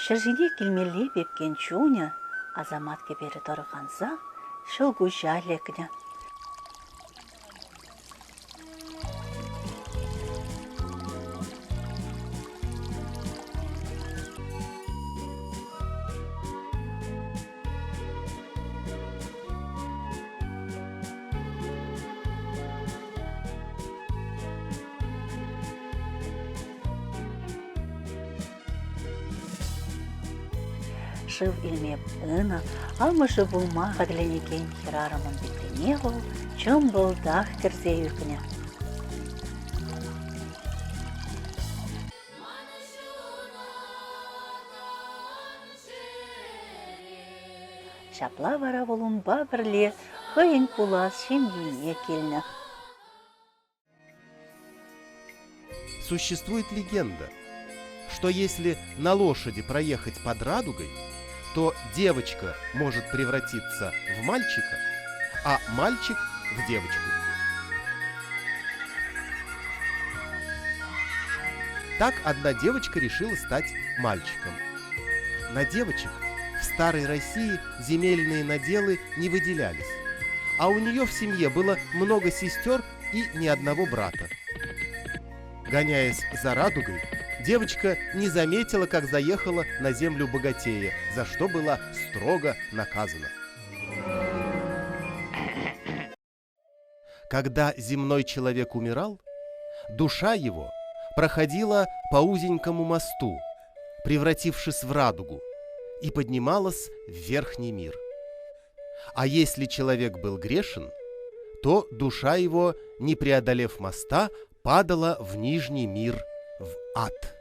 Шырзине келмелі бепкен чуня, азамат кебері торғанса, шылгу жәлекіне. Шыв илмеп ына, алмышы булма қаділенекен хирарамын беттене бұл, чым бұлдақ кірзе үкіне. Шапла бара болун ба бірле, хыйын пулас шемгейне келіні. Существует легенда, что если на лошади проехать под радугой, то девочка может превратиться в мальчика, а мальчик в девочку. Так одна девочка решила стать мальчиком. На девочек в старой России земельные наделы не выделялись, а у нее в семье было много сестер и ни одного брата. Гоняясь за радугой, девочка не заметила, как заехала на землю богатея, за что была строго наказана. Когда земной человек умирал, душа его проходила по узенькому мосту, превратившись в радугу, и поднималась в верхний мир. А если человек был грешен, то душа его, не преодолев моста, падала в нижний мир, в ад.